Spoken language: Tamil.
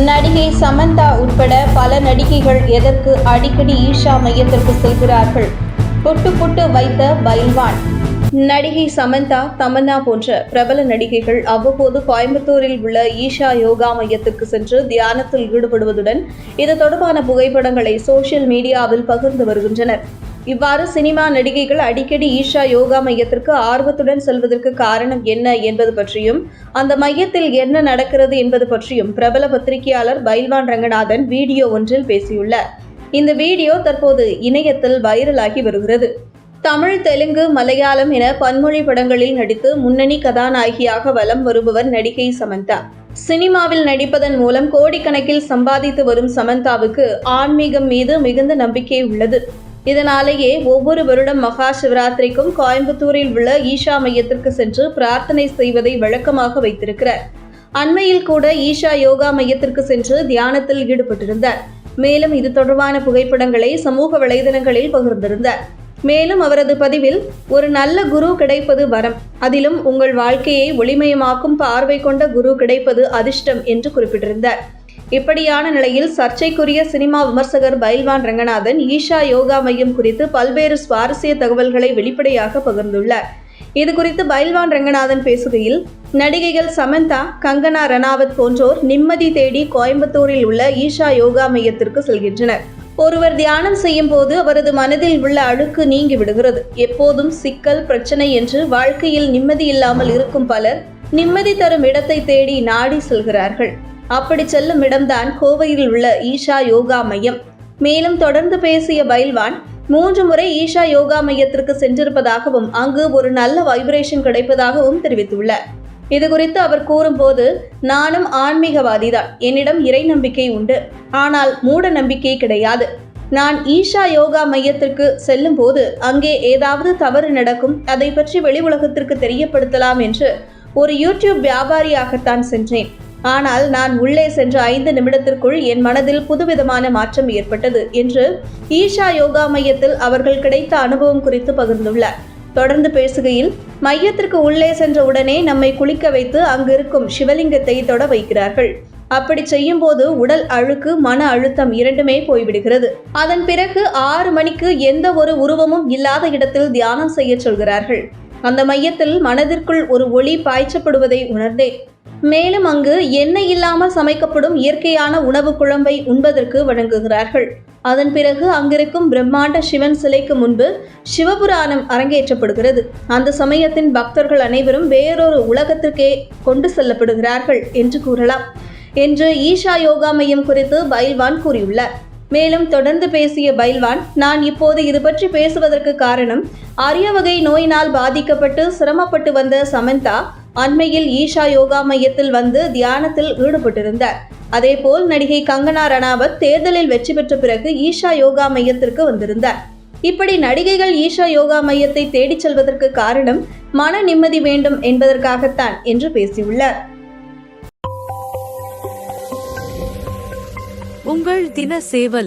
நடிகை சமந்தா உட்பட பல நடிகைகள் எதற்கு அடிக்கடி ஈஷா மையத்திற்கு செல்கிறார்கள்? புட்டு புட்டு வைத்த பைல்வான். நடிகை சமந்தா, தமன்னா போன்ற பிரபல நடிகைகள் அவ்வப்போது கோயம்புத்தூரில் உள்ள ஈஷா யோகா மையத்திற்கு சென்று தியானத்தில் ஈடுபடுவதுடன் இது தொடர்பான புகைப்படங்களை சோசியல் மீடியாவில் பகிர்ந்து வருகின்றனர். இவ்வாறு சினிமா நடிகைகள் அடிக்கடி ஈஷா யோகா மையத்திற்கு ஆர்வத்துடன் செல்வதற்கு காரணம் என்ன என்பது பற்றியும் அந்த மையத்தில் என்ன நடக்கிறது என்பது பற்றியும் பிரபல பத்திரிகையாளர் பைல்வான் ரங்கநாதன் வீடியோ ஒன்றில் பேசியுள்ளார். இந்த வீடியோ தற்போது இணையத்தில் வைரலாகி வருகிறது. தமிழ், தெலுங்கு, மலையாளம் என பன்மொழி படங்களில் நடித்து முன்னணி கதாநாயகியாக வலம் வருபவர் நடிகை சமந்தா. சினிமாவில் நடிப்பதன் மூலம் கோடிக்கணக்கில் சம்பாதித்து வரும் சமந்தாவுக்கு ஆன்மீகம் மீது மிகுந்த நம்பிக்கை உள்ளது. இதனாலேயே ஒவ்வொரு வருடம் மகா சிவராத்திரிக்கும் கோயம்புத்தூரில் உள்ள ஈஷா மையத்திற்கு சென்று பிரார்த்தனை செய்வதை வழக்கமாக வைத்திருக்கிறார். அண்மையில் கூட ஈஷா யோகா மையத்திற்கு சென்று தியானத்தில் ஈடுபட்டிருந்தார். மேலும் இது தொடர்பான புகைப்படங்களை சமூக வலைதளங்களில் பகிர்ந்திருந்தார். மேலும் அவரது பதிவில், ஒரு நல்ல குரு கிடைப்பது வரம், அதிலும் உங்கள் வாழ்க்கையை ஒளிமயமாக்கும் பார்வை கொண்ட குரு கிடைப்பது அதிர்ஷ்டம் என்று குறிப்பிட்டிருந்தார். இப்படியான நிலையில் சர்ச்சைக்குரிய சினிமா விமர்சகர் பைல்வான் ரங்கநாதன் ஈஷா யோகா மையம் குறித்து பல்வேறு சுவாரஸ்ய தகவல்களை வெளிப்படையாக பகிர்ந்துள்ளார். இது குறித்து பைல்வான் ரங்கநாதன் பேசுகையில், நடிகைகள் சமந்தா, கங்கனா ரனாவத் போன்றோர் நிம்மதி தேடி கோயம்புத்தூரில் உள்ள ஈஷா யோகா மையத்திற்கு செல்கின்றனர். ஒருவர் தியானம் செய்யும் போது அவரது மனதில் உள்ள அழுக்கு நீங்கி விடுகிறது. எப்போதும் சிக்கல், பிரச்சனை என்று வாழ்க்கையில் நிம்மதி இல்லாமல் இருக்கும் பலர் நிம்மதி தரும் இடத்தை தேடி நாடி செல்கிறார்கள். அப்படி செல்லும் இடம்தான் கோவையில் உள்ள ஈஷா யோகா மையம். மேலும் தொடர்ந்து பேசிய பைல்வான், 3 முறை ஈஷா யோகா மையத்திற்கு சென்றிருப்பதாகவும் அங்கு ஒரு நல்ல வைப்ரேஷன் கிடைப்பதாகவும் தெரிவித்துள்ளார். இது குறித்து அவர் கூறும்போது, நானும் ஆன்மீகவாதிதான், என்னிடம் இறை நம்பிக்கை உண்டு, ஆனால் மூட நம்பிக்கை கிடையாது. நான் ஈஷா யோகா மையத்திற்கு செல்லும் போது அங்கே ஏதாவது தவறு நடக்கும், அதை பற்றி வெளி உலகத்திற்கு தெரியப்படுத்தலாம் என்று ஒரு யூடியூப் வியாபாரியாகத்தான் சென்றேன். ஆனால் நான் உள்ளே சென்ற 5 நிமிடத்திற்குள் என் மனதில் புதுவிதமான மாற்றம் ஏற்பட்டது என்று ஈஷா யோகா மையத்தில் அவர்கள் கிடைத்த அனுபவம் குறித்து பகிர்ந்துள்ளார். தொடர்ந்து பேசுகையில், மையத்திற்கு உள்ளே சென்ற உடனே நம்மை குளிக்க வைத்து அங்கிருக்கும் சிவலிங்கத்தை தொட வைக்கிறார்கள். அப்படி செய்யும் போது உடல் அழுக்கு, மன அழுத்தம் இரண்டுமே போய்விடுகிறது. அதன் பிறகு 6 மணிக்கு எந்த ஒரு உருவமும் இல்லாத இடத்தில் தியானம் செய்ய சொல்கிறார்கள். அந்த மையத்தில் மனதிற்குள் ஒரு ஒளி பாய்ச்சப்படுவதை உணர்ந்தேன். மேலும் அங்கு எண்ணெய் இல்லாமல் சமைக்கப்படும் இயற்கையான உணவு குழம்பை உண்பதற்கு வழங்குகிறார்கள். அதன் பிறகு அங்கிருக்கும் பிரம்மாண்ட சிவன் சிலைக்கு முன்பு சிவபுராணம் அரங்கேற்றப்படுகிறது. அந்த சமயத்தின் பக்தர்கள் அனைவரும் வேறொரு உலகத்திற்கே கொண்டு செல்லப்படுகிறார்கள் என்று கூறலாம் என்று ஈஷா யோகா மையம் குறித்து பைல்வான் கூறியுள்ளார். மேலும் தொடர்ந்து பேசிய பைல்வான், நான் இப்போது இது பற்றி பேசுவதற்கு காரணம், அரிய வகை நோயினால் பாதிக்கப்பட்டு சிரமப்பட்டு வந்த சமந்தா அண்மையில் ஈஷா யோகா மையத்தில் வந்து தியானத்தில் ஈடுபட்டிருந்தார். அதேபோல் நடிகை கங்கனா ரனாவத் தேர்தலில் வெற்றி பெற்ற பிறகு ஈஷா யோகா மையத்திற்கு வந்திருந்தார். இப்படி நடிகைகள் ஈஷா யோகா மையத்தை தேடிச் செல்வதற்கு காரணம் மன நிம்மதி வேண்டும் என்பதற்காகத்தான் என்று பேசியுள்ளார். உங்கள் தின சேவல்.